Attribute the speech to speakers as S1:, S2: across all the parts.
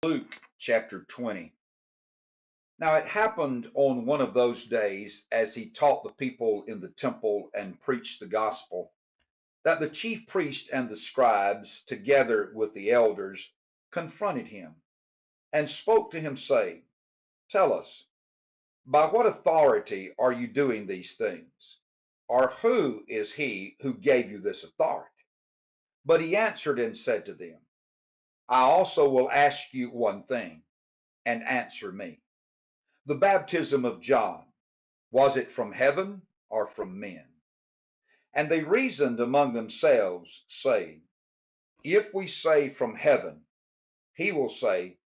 S1: Luke chapter 20. Now it happened on one of those days, as he taught the people in the temple and preached the gospel, that the chief priests and the scribes, together with the elders, confronted him and spoke to him, saying, Tell us, by what authority are you doing these things? Or who is he who gave you this authority? But he answered and said to them, I also will ask you one thing, and answer me. The baptism of John, was it from heaven or from men? And they reasoned among themselves, saying, If we say from heaven, he will say,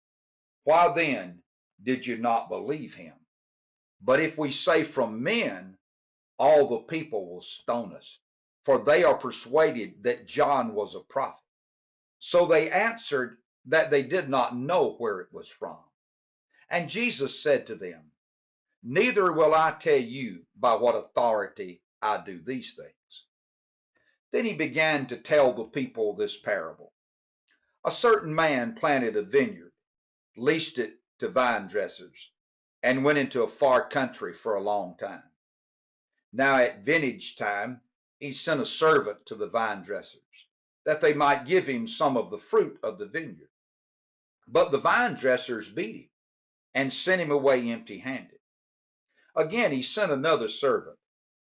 S1: Why then did you not believe him? But if we say from men, all the people will stone us, for they are persuaded that John was a prophet. So they answered that they did not know where it was from. And Jesus said to them, Neither will I tell you by what authority I do these things. Then he began to tell the people this parable. A certain man planted a vineyard, leased it to vine dressers, and went into a far country for a long time. Now at vintage time, he sent a servant to the vine dressers, that they might give him some of the fruit of the vineyard. But the vine dressers beat him and sent him away empty handed. Again he sent another servant,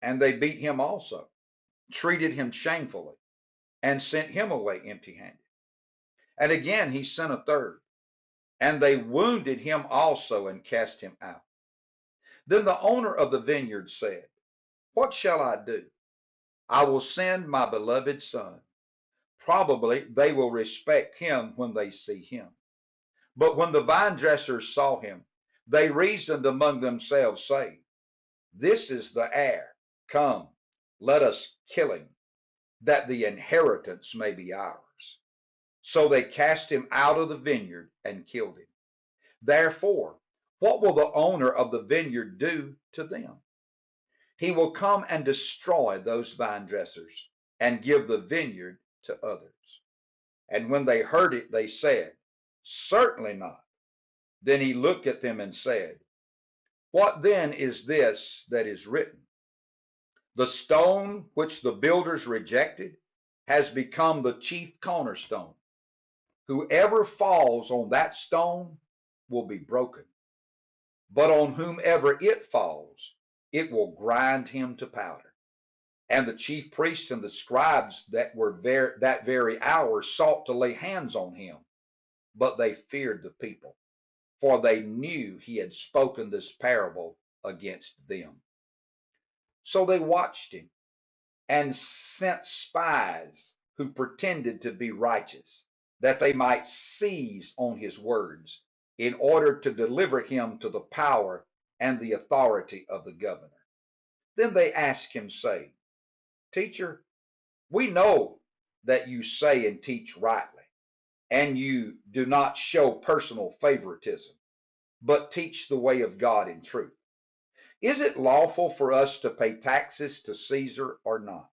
S1: and they beat him also, treated him shamefully, and sent him away empty handed. And again he sent a third, and they wounded him also and cast him out. Then the owner of the vineyard said, What shall I do? I will send my beloved son. Probably they will respect him when they see him. But when the vine dressers saw him, they reasoned among themselves, saying, This is the heir. Come, let us kill him, that the inheritance may be ours. So they cast him out of the vineyard and killed him. Therefore, what will the owner of the vineyard do to them? He will come and destroy those vine dressers and give the vineyard to others. And when they heard it, they said, Certainly not. Then he looked at them and said, What then is this that is written? The stone which the builders rejected has become the chief cornerstone. Whoever falls on that stone will be broken, but on whomever it falls, it will grind him to powder. And the chief priests and the scribes that were there that very hour sought to lay hands on him, but they feared the people, for they knew he had spoken this parable against them. So they watched him and sent spies who pretended to be righteous, that they might seize on his words, in order to deliver him to the power and the authority of the governor. Then they asked him, saying, Teacher, we know that you say and teach rightly, and you do not show personal favoritism, but teach the way of God in truth. Is it lawful for us to pay taxes to Caesar or not?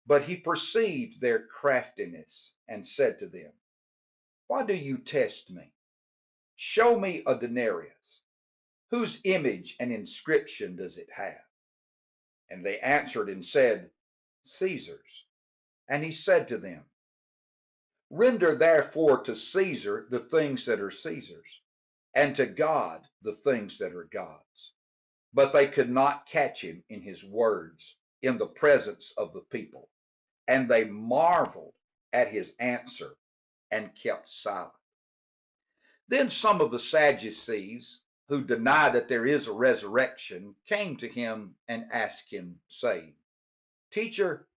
S1: But he perceived their craftiness and said to them, Why do you test me? Show me a denarius. Whose image and inscription does it have? And they answered and said, Caesar's. And he said to them, Render therefore to Caesar the things that are Caesar's, and to God the things that are God's. But they could not catch him in his words in the presence of the people, and they marveled at his answer and kept silent. Then some of the Sadducees, who deny that there is a resurrection, came to him and asked him, saying, Teacher,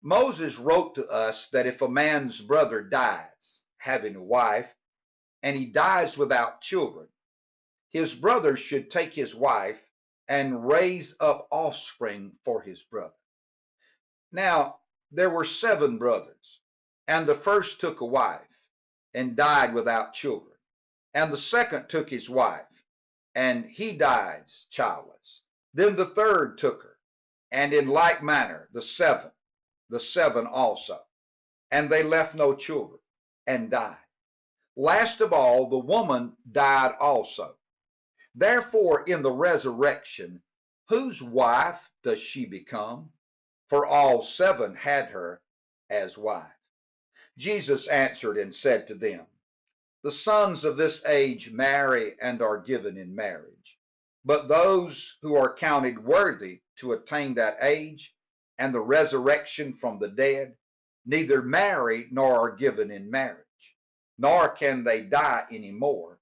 S1: Moses wrote to us that if a man's brother dies, having a wife, and he dies without children, his brother should take his wife and raise up offspring for his brother. Now, there were 7 brothers, and the first took a wife and died without children. And the second took his wife, and he died childless. Then the third took her, and in like manner the seven also. And they left no children, and died. Last of all, the woman died also. Therefore, in the resurrection, whose wife does she become? For all seven had her as wife. Jesus answered and said to them, the sons of this age marry and are given in marriage. But those who are counted worthy to attain that age and the resurrection from the dead neither marry nor are given in marriage, nor can they die any more,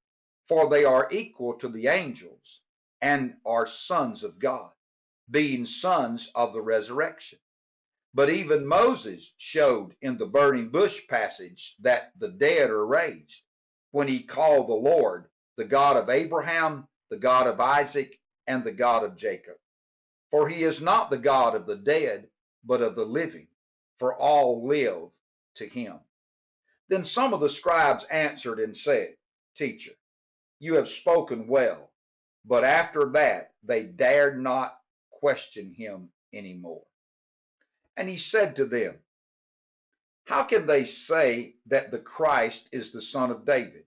S1: for they are equal to the angels and are sons of God, being sons of the resurrection. But even Moses showed in the burning bush passage that the dead are raised when he called the Lord the God of Abraham, the God of Isaac, and the God of Jacob. For he is not the God of the dead, but of the living, for all live to him. Then some of the scribes answered and said, Teacher, you have spoken well. But after that they dared not question him any more. And he said to them, how can they say that the Christ is the son of David?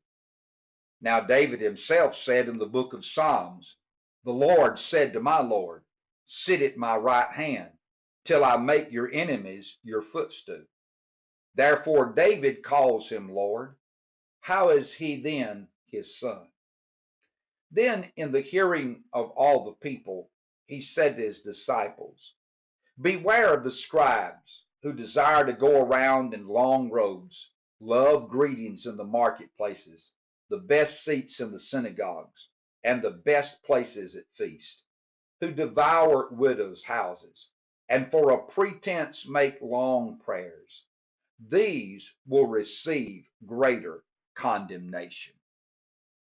S1: Now David himself said in the book of Psalms, the Lord said to my Lord, sit at my right hand till I make your enemies your footstool. Therefore David calls him Lord. How is he then his son? Then in the hearing of all the people, he said to his disciples, beware of the scribes who desire to go around in long robes, love greetings in the marketplaces, the best seats in the synagogues, and the best places at feast, who devour widows' houses, and for a pretense make long prayers. These will receive greater condemnation.